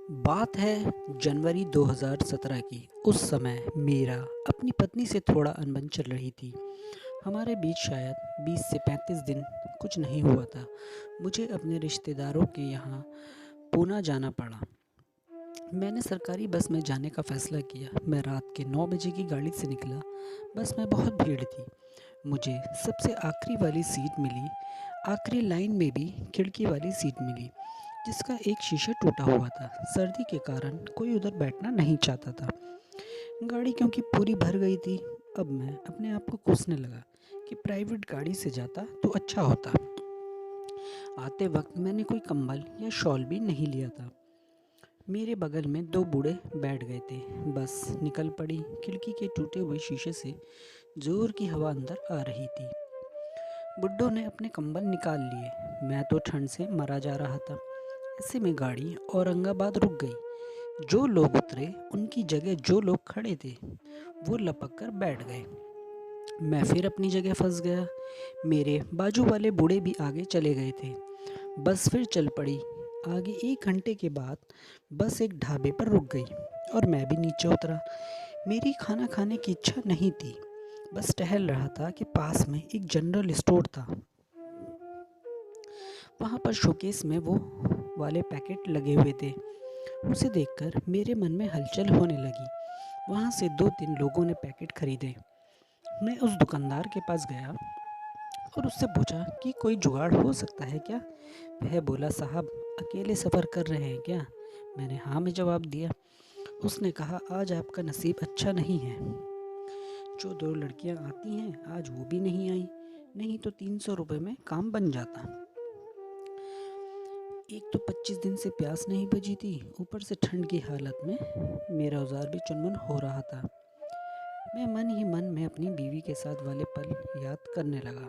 बात है जनवरी 2017 की। उस समय मेरा अपनी पत्नी से थोड़ा अनबन चल रही थी। हमारे बीच शायद 20 से 35 दिन कुछ नहीं हुआ था। मुझे अपने रिश्तेदारों के यहाँ पूना जाना पड़ा। मैंने सरकारी बस में जाने का फ़ैसला किया। मैं रात के 9 बजे की गाड़ी से निकला। बस में बहुत भीड़ थी। मुझे सबसे आखिरी वाली सीट मिली। आखिरी लाइन में भी खिड़की वाली सीट मिली, जिसका एक शीशा टूटा हुआ था। सर्दी के कारण कोई उधर बैठना नहीं चाहता था। गाड़ी क्योंकि पूरी भर गई थी, अब मैं अपने आप को कोसने लगा कि प्राइवेट गाड़ी से जाता तो अच्छा होता। आते वक्त मैंने कोई कंबल या शॉल भी नहीं लिया था। मेरे बगल में दो बूढ़े बैठ गए थे। बस निकल पड़ी। खिड़की के टूटे हुए शीशे से जोर की हवा अंदर आ रही थी। बुड्ढों ने अपने कंबल निकाल लिए। मैं तो ठंड से मरा जा रहा था। ऐसे में गाड़ी औरंगाबाद रुक गई। जो लोग उतरे उनकी जगह जो लोग खड़े थे वो लपक कर बैठ गए। मैं फिर अपनी जगह फंस गया। मेरे बाजू वाले बूढ़े भी आगे चले गए थे। बस फिर चल पड़ी। आगे 1 घंटे के बाद बस एक ढाबे पर रुक गई और मैं भी नीचे उतरा। मेरी खाना खाने की इच्छा नहीं थी। बस टहल रहा था कि पास में एक जनरल स्टोर था। वहाँ पर शोकेस में वो वाले पैकेट लगे हुए थे। उसे देखकर मेरे मन में हलचल होने लगी। वहाँ से 2-3 लोगों ने पैकेट खरीदे। मैं उस दुकानदार के पास गया और उससे पूछा कि कोई जुगाड़ हो सकता है क्या। वह बोला, साहब अकेले सफ़र कर रहे हैं क्या? मैंने हाँ में जवाब दिया। उसने कहा, आज आपका नसीब अच्छा नहीं है। जो 2 लड़कियाँ आती हैं आज वो भी नहीं आई, नहीं तो 300 रुपये में काम बन जाता। एक तो 25 दिन से प्यास नहीं बुझी थी, ऊपर से ठंड की हालत में मेरा औजार भी चुनमुन हो रहा था। मैं मन ही मन में अपनी बीवी के साथ वाले पल याद करने लगा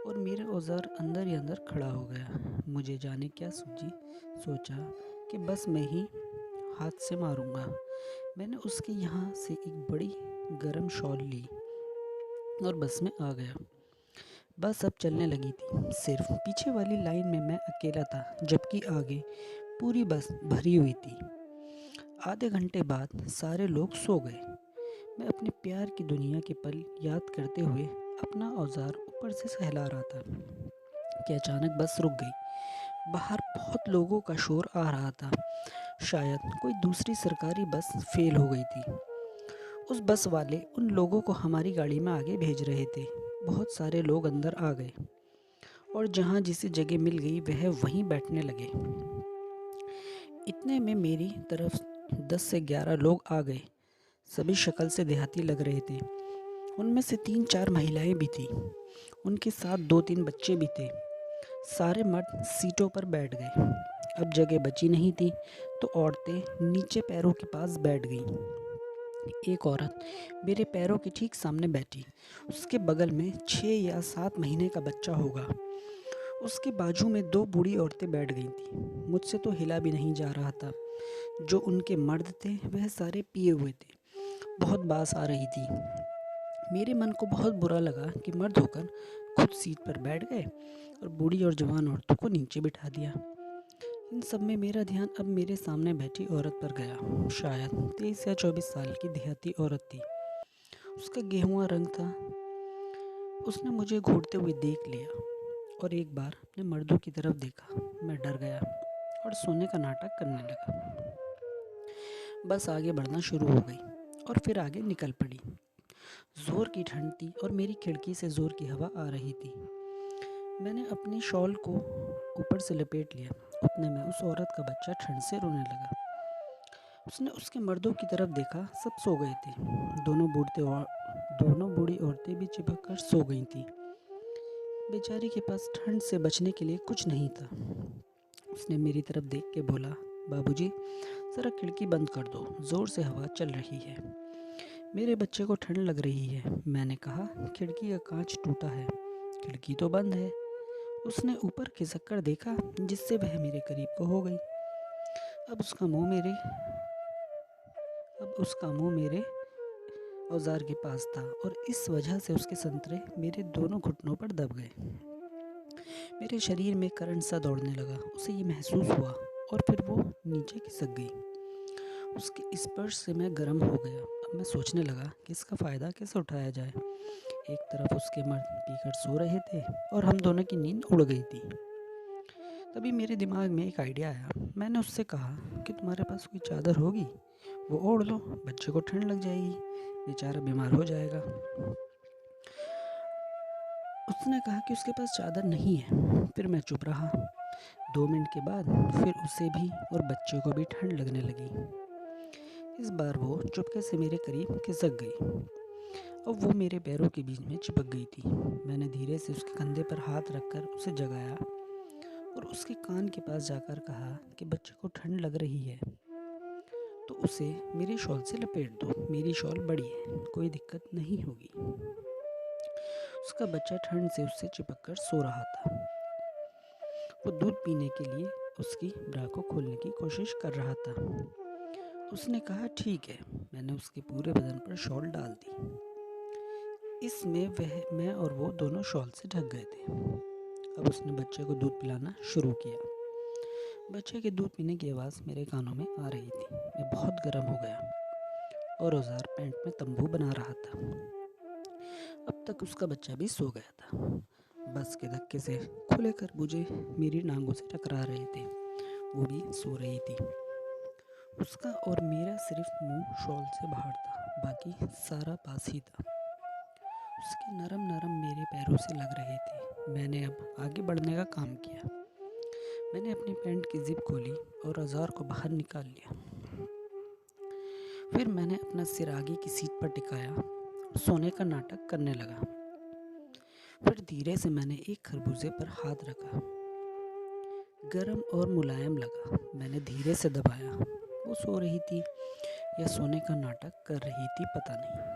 और मेरा औजार अंदर ही अंदर खड़ा हो गया। मुझे जाने क्या सूझी। सोचा कि बस मैं ही हाथ से मारूंगा। मैंने उसके यहाँ से एक बड़ी गर्म शॉल ली और बस में आ गया। बस अब चलने लगी थी। सिर्फ पीछे वाली लाइन में मैं अकेला था, जबकि आगे पूरी बस भरी हुई थी। आधे घंटे बाद सारे लोग सो गए। मैं अपने प्यार की दुनिया के पल याद करते हुए अपना औजार ऊपर से सहला रहा था कि अचानक बस रुक गई। बाहर बहुत लोगों का शोर आ रहा था। शायद कोई दूसरी सरकारी बस फेल हो गई थी। उस बस वाले उन लोगों को हमारी गाड़ी में आगे भेज रहे थे। बहुत सारे लोग अंदर आ गए और जहाँ जिसे जगह मिल गई वह वहीं बैठने लगे। इतने में मेरी तरफ 10 से 11 लोग आ गए। सभी शक्ल से देहाती लग रहे थे। उनमें से 3-4 महिलाएं भी थीं। उनके साथ 2-3 बच्चे भी थे। सारे मर्द सीटों पर बैठ गए। अब जगह बची नहीं थी तो औरतें नीचे पैरों के पास बैठ गईं। एक औरत मेरे पैरों के ठीक सामने बैठी। उसके बगल में 6 या 7 महीने का बच्चा होगा। उसके बाजू में 2 बूढ़ी औरतें बैठ गई थीं। मुझसे तो हिला भी नहीं जा रहा था। जो उनके मर्द थे वह सारे पिए हुए थे। बहुत बास आ रही थी। मेरे मन को बहुत बुरा लगा कि मर्द होकर खुद सीट पर बैठ गए और बूढ़ी और जवान औरतों को नीचे बिठा दिया। इन सब में मेरा ध्यान अब मेरे सामने बैठी औरत पर गया। शायद 23 या 24 साल की देहाती औरत थी। उसका गेहुआ रंग था। उसने मुझे घूरते हुए देख लिया और एक बार अपने मर्दों की तरफ देखा। मैं डर गया और सोने का नाटक करने लगा। बस आगे बढ़ना शुरू हो गई और फिर आगे निकल पड़ी। जोर की ठंड थी और मेरी खिड़की से जोर की हवा आ रही थी। मैंने अपनी शॉल को ऊपर से लपेट लिया। उतने में उस औरत का बच्चा ठंड से रोने लगा। उसने उसके मर्दों की तरफ देखा। सब सो गए थे। दोनों बूढ़ी औरतें भी चिपक कर सो गई थीं। बेचारी के पास ठंड से बचने के लिए कुछ नहीं था। उसने मेरी तरफ देख के बोला, बाबूजी ज़रा खिड़की बंद कर दो, ज़ोर से हवा चल रही है। मेरे बच्चे को ठंड लग रही है। मैंने कहा, खिड़की का कांच टूटा है, खिड़की तो बंद है। उसने ऊपर खिसक कर देखा, जिससे वह मेरे करीब को हो गई। अब उसका मुंह मेरे औजार के पास था और इस वजह से उसके संतरे मेरे दोनों घुटनों पर दब गए। मेरे शरीर में करंट सा दौड़ने लगा। उसे ये महसूस हुआ और फिर वो नीचे खिसक गई। उसके स्पर्श से मैं गर्म हो गया। अब मैं सोचने लगा कि इसका फ़ायदा कैसे उठाया जाए। एक तरफ उसके मर्द पीकर सो रहे थे और हम दोनों की नींद उड़ गई थी। तभी मेरे दिमाग में एक आइडिया आया। मैंने उससे कहा कि तुम्हारे पास कोई चादर होगी, वो ओढ़ लो, बच्चे को ठंड लग जाएगी, बेचारा बीमार हो जाएगा। उसने कहा कि उसके पास चादर नहीं है। फिर मैं चुप रहा। 2 मिनट के बाद फिर उसे भी और बच्चे को भी ठंड लगने लगी। इस बार वो चुपके से मेरे करीब खिसक गई। अब वो मेरे पैरों के बीच में चिपक गई थी। मैंने धीरे से उसके कंधे पर हाथ रखकर उसे जगाया और उसके कान के पास जाकर कहा कि बच्चे को ठंड लग रही है तो उसे मेरे शॉल से लपेट दो। मेरी शॉल बड़ी है, कोई दिक्कत नहीं होगी। उसका बच्चा ठंड से उससे चिपक कर सो रहा था। वो दूध पीने के लिए उसकी ब्रा को खोलने की कोशिश कर रहा था। उसने कहा ठीक है। मैंने उसके पूरे बदन पर शॉल डाल दी। इसमें मैं और वो दोनों शॉल से ढक गए थे। अब उसने बच्चे को दूध पिलाना शुरू किया। बच्चे के दूध पीने की आवाज़ मेरे कानों में आ रही थी। मैं बहुत गर्म हो गया और औजार पैंट में तंबू बना रहा था। अब तक उसका बच्चा भी सो गया था। बस के धक्के से खुले खरबूजे मेरी नांगों से टकरा रहे थे। वो भी सो रही थी। उसका और मेरा सिर्फ मुंह शॉल से बाहर था, बाकी सारा पास ही था। उसके नरम नरम मेरे पैरों से लग रहे थे। मैंने अब आगे बढ़ने का काम किया। मैंने अपनी पैंट की जिप खोली और औजार को बाहर निकाल लिया। फिर मैंने अपना सिर आगे की सीट पर टिकाया और सोने का नाटक करने लगा। फिर धीरे से मैंने एक खरबूजे पर हाथ रखा। गर्म और मुलायम लगा। मैंने धीरे से दबाया। वो सो रही थी या सोने का नाटक कर रही थी, पता नहीं।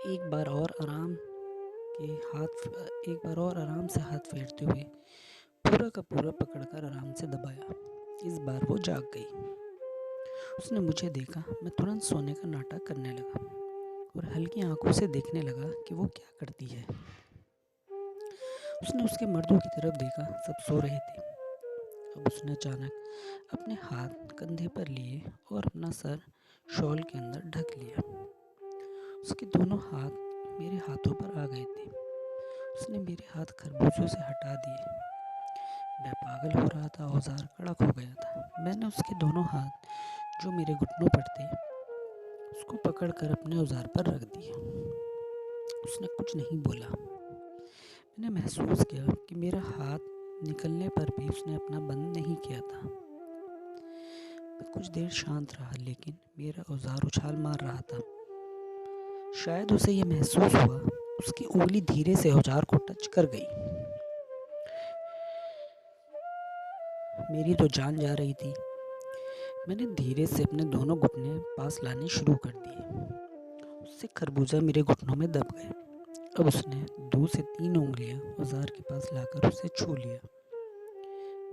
एक बार और आराम से हाथ फेरते हुए पूरा का पूरा पकड़कर आराम से दबाया। इस बार वो जाग गई। उसने मुझे देखा। मैं तुरंत सोने का नाटक करने लगा और हल्की आंखों से देखने लगा कि वो क्या करती है। उसने उसके मर्दों की तरफ देखा। सब सो रहे थे। अब उसने अचानक अपने हाथ कंधे पर लिए और अपना सर शॉल के अंदर ढक लिया। उसके दोनों हाथ मेरे हाथों पर आ गए थे। उसने मेरे हाथ खरबूजों से हटा दिए। मैं पागल हो रहा था। औजार कड़क हो गया था। मैंने उसके दोनों हाथ जो मेरे घुटनों पर थे उसको पकड़कर अपने औजार पर रख दिया। उसने कुछ नहीं बोला। मैंने महसूस किया कि मेरा हाथ निकलने पर भी उसने अपना बंद नहीं किया था। मैं कुछ देर शांत रहा, लेकिन मेरा औजार उछाल मार रहा था। शायद उसे यह महसूस हुआ। उसकी उंगली धीरे से औजार को टच कर गई। मेरी तो जान जा रही थी। मैंने धीरे से अपने दोनों घुटने पास लाने शुरू कर दिए। उससे खरबूजा मेरे घुटनों में दब गए। अब उसने 2 से 3 उंगलियां औजार के पास लाकर उसे छू लिया।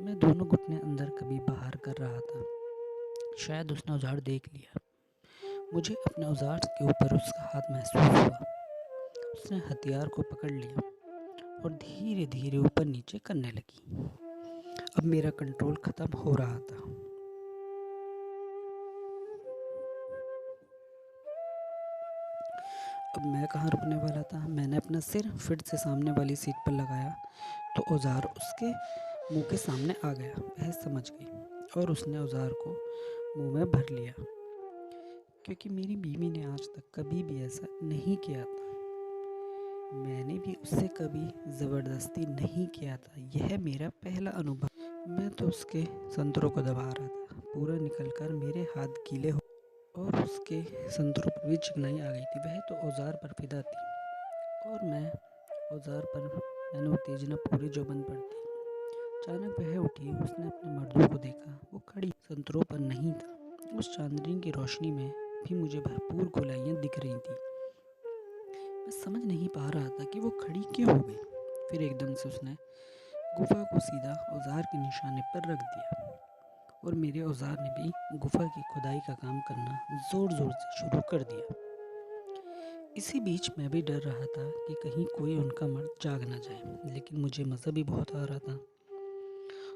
मैं दोनों घुटने अंदर कभी बाहर कर रहा था। शायद उसने औजार देख लिया। मुझे अपने औजार के ऊपर उसका हाथ महसूस हुआ। उसने हथियार को पकड़ लिया और धीरे धीरे ऊपर नीचे करने लगी। अब मेरा कंट्रोल खत्म हो रहा था। अब मैं कहाँ रुकने वाला था। मैंने अपना सिर फिर से सामने वाली सीट पर लगाया तो औजार उसके मुंह के सामने आ गया। वह समझ गई और उसने औजार को मुंह में भर लिया, क्योंकि मेरी बीवी ने आज तक कभी भी ऐसा नहीं किया था। मैंने भी उससे कभी ज़बरदस्ती नहीं किया था। यह मेरा पहला अनुभव। मैं तो उसके संतरों को दबा रहा था। पूरा निकलकर मेरे हाथ गीले हो और उसके संतरों पर भी चिकनाई आ गई थी। वह तो औजार पर फिदा थी और मैं औजार पर। मैंने उत्तेजना पूरे जुबान पर थी। अचानक वह उठी। उसने अपने मर्दों को देखा। वो खड़ी संतरों पर नहीं था। उस चांदनी की रोशनी में भी मुझे भरपूर गोलाइयाँ दिख रही थी। मैं समझ नहीं पा रहा था कि वो खड़ी क्यों हो गई। फिर एकदम से उसने गुफा को सीधा औजार के निशाने पर रख दिया और मेरे औजार ने भी गुफा की खुदाई का काम करना ज़ोर ज़ोर से शुरू कर दिया। इसी बीच मैं भी डर रहा था कि कहीं कोई उनका मर्द जाग ना जाए, लेकिन मुझे मज़ा भी बहुत आ रहा था।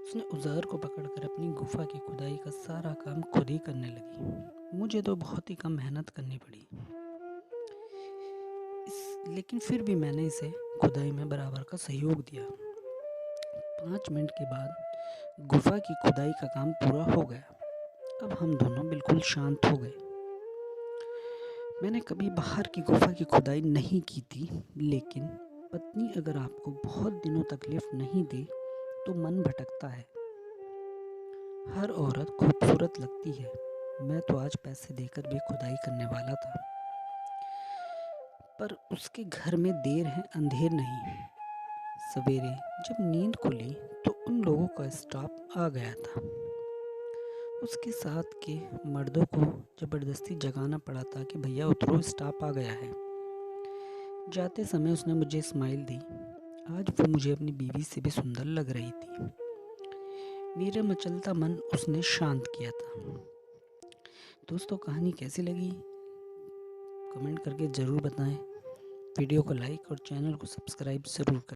उसने औज़ार को पकड़कर अपनी गुफ़ा की खुदाई का सारा काम खुद ही करने लगी। मुझे तो बहुत ही कम मेहनत करनी पड़ी। लेकिन फिर भी मैंने इसे खुदाई में बराबर का सहयोग दिया। 5 मिनट के बाद गुफ़ा की खुदाई का काम पूरा हो गया। अब हम दोनों बिल्कुल शांत हो गए। मैंने कभी बाहर की गुफ़ा की खुदाई नहीं की थी, लेकिन पत्नी अगर आपको बहुत दिनों तकलीफ नहीं दे तो मन भटकता है। हर औरत खूबसूरत लगती है। मैं तो आज पैसे देकर भी खुदाई करने वाला था, पर उसके घर में देर है अंधेर नहीं। सवेरे जब नींद खुली तो उन लोगों का स्टाफ आ गया था। उसके साथ के मर्दों को ज़बरदस्ती जगाना पड़ा था कि भैया उतरो, स्टाफ आ गया है। जाते समय उसने मुझे स्माइल दी। आज वो मुझे अपनी बीवी से भी सुंदर लग रही थी। मेरा मचलता मन उसने शांत किया था। दोस्तों, कहानी कैसी लगी कमेंट करके ज़रूर बताएं। वीडियो को लाइक और चैनल को सब्सक्राइब ज़रूर करें।